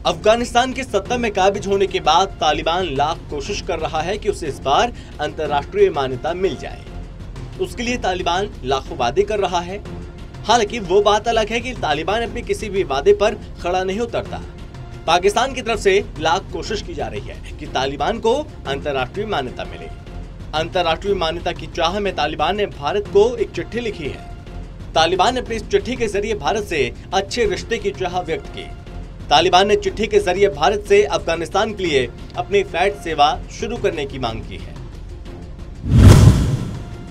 अफगानिस्तान के सत्ता में काबिज होने के बाद तालिबान लाख कोशिश कर रहा है कि उसे इस बार अंतर्राष्ट्रीय मान्यता मिल जाए। उसके लिए तालिबान लाखों वादे कर रहा है। हालांकि वो बात अलग है कि तालिबान अपने किसी भी वादे पर खड़ा नहीं उतरता। पाकिस्तान की तरफ से लाख कोशिश की जा रही है कि तालिबान को अंतर्राष्ट्रीय मान्यता मिले। अंतर्राष्ट्रीय मान्यता की चाह में तालिबान ने भारत को एक चिट्ठी लिखी है। तालिबान ने अपनी इस चिट्ठी के जरिए भारत से अच्छे रिश्ते की चाह व्यक्त की। तालिबान ने चिट्ठी के जरिए भारत से अफगानिस्तान के लिए अपनी फ्लाइट सेवा शुरू करने की मांग की है।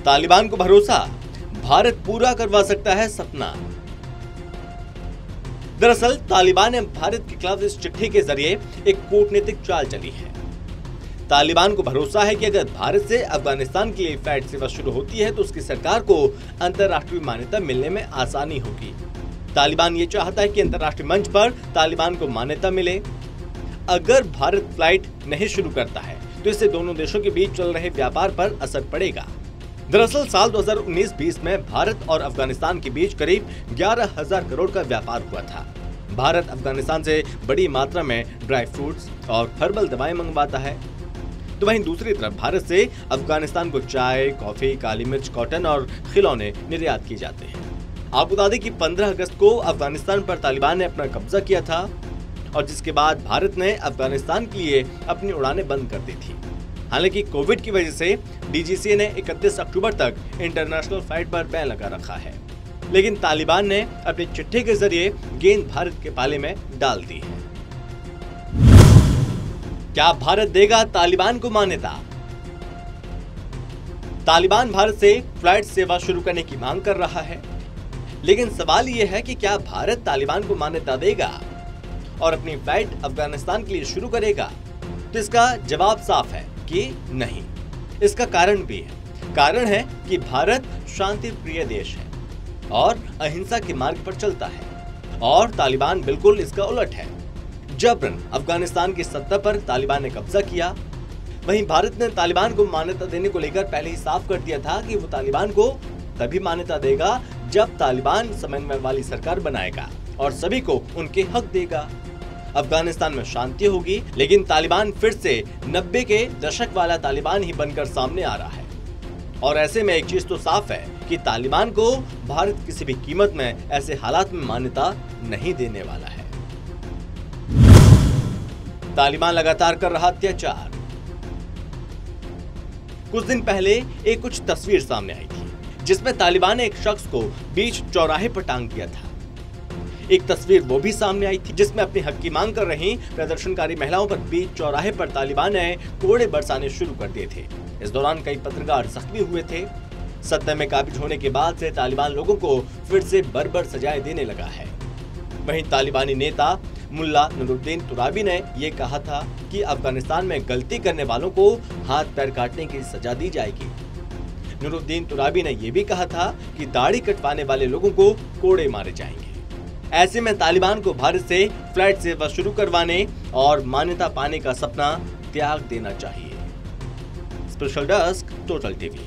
तालिबान को भरोसा, भारत पूरा करवा सकता है सपना। दरअसल तालिबान ने भारत के खिलाफ इस चिट्ठी के जरिए एक कूटनीतिक चाल चली है। तालिबान को भरोसा है कि अगर भारत से अफगानिस्तान के लिए फ्लाइट सेवा शुरू होती है तो उसकी सरकार को अंतर्राष्ट्रीय मान्यता मिलने में आसानी होगी। तालिबान ये चाहता है कि अंतर्राष्ट्रीय मंच पर तालिबान को मान्यता मिले। अगर भारत फ्लाइट नहीं शुरू करता है तो इससे दोनों देशों के बीच चल रहे व्यापार पर असर पड़ेगा। दरअसल साल 2019-20 में भारत और अफगानिस्तान के बीच करीब 11,000 करोड़ का व्यापार हुआ था। भारत अफगानिस्तान से बड़ी मात्रा में ड्राई फ्रूट्स और हर्बल दवाएं मंगवाता है, तो वहीं दूसरी तरफ भारत से अफगानिस्तान को चाय, कॉफी, काली मिर्च, कॉटन और खिलौने निर्यात किए जाते हैं। आपको बता दें कि 15 अगस्त को अफगानिस्तान पर तालिबान ने अपना कब्जा किया था और जिसके बाद भारत ने अफगानिस्तान के लिए अपनी उड़ानें बंद कर दी थी। हालांकि कोविड की वजह से डीजीसीए ने 31 अक्टूबर तक इंटरनेशनल फ्लाइट पर बैन लगा रखा है, लेकिन तालिबान ने अपनी चिट्ठी के जरिए गेंद भारत के पाले में डाल दी है। क्या भारत देगा तालिबान को मान्यता? तालिबान भारत से फ्लाइट सेवा शुरू करने की मांग कर रहा है, लेकिन सवाल यह है कि क्या भारत तालिबान को मान्यता देगा और अपनी फ्लाइट अफगानिस्तान के लिए शुरू करेगा? तो इसका जवाब साफ है कि नहीं। इसका कारण भी है। कारण है कि भारत शांति प्रिय देश है और अहिंसा के मार्ग पर चलता है और तालिबान बिल्कुल इसका उलट है। जबरन अफगानिस्तान की सत्ता पर तालिबान ने कब्जा किया। वहीं भारत ने तालिबान को मान्यता देने को लेकर पहले ही साफ कर दिया था कि वो तालिबान को तभी मान्यता देगा जब तालिबान समन्वय वाली सरकार बनाएगा और सभी को उनके हक देगा। अफगानिस्तान में शांति होगी, लेकिन तालिबान फिर से 90 के दशक वाला तालिबान ही बनकर सामने आ रहा है। और ऐसे में एक चीज तो साफ है कि तालिबान को भारत किसी भी कीमत में ऐसे हालात में मान्यता नहीं देने वाला है। तालिबान लगातार कर रहा अत्याचार। कुछ दिन पहले एक कुछ तस्वीर सामने आई थी जिसमें तालिबान ने एक शख्स को बीच चौराहे पर टांग दिया था। एक तस्वीर वो भी सामने आई थी जिसमें अपने हक की मांग कर रही प्रदर्शनकारी महिलाओं पर बीच चौराहे पर तालिबान ने कोड़े बरसाने शुरू कर दिए थे। इस दौरान कई पत्रकार जख्मी हुए थे। सत्ता में काबिज होने के बाद से तालिबान लोगों को फिर से बर्बर सजाएं देने लगा है। वहीं तालिबानी नेता मुल्ला नूरुद्दीन तुराबी ने ये कहा था कि अफगानिस्तान में गलती करने वालों को हाथ पैर काटने की सजा दी जाएगी। नूरुद्दीन तुराबी ने यह भी कहा था कि दाढ़ी कटवाने वाले लोगों को कोड़े मारे जाएंगे। ऐसे में तालिबान को भारत से फ्लाइट सेवा शुरू करवाने और मान्यता पाने का सपना त्याग देना चाहिए। Special desk, total TV.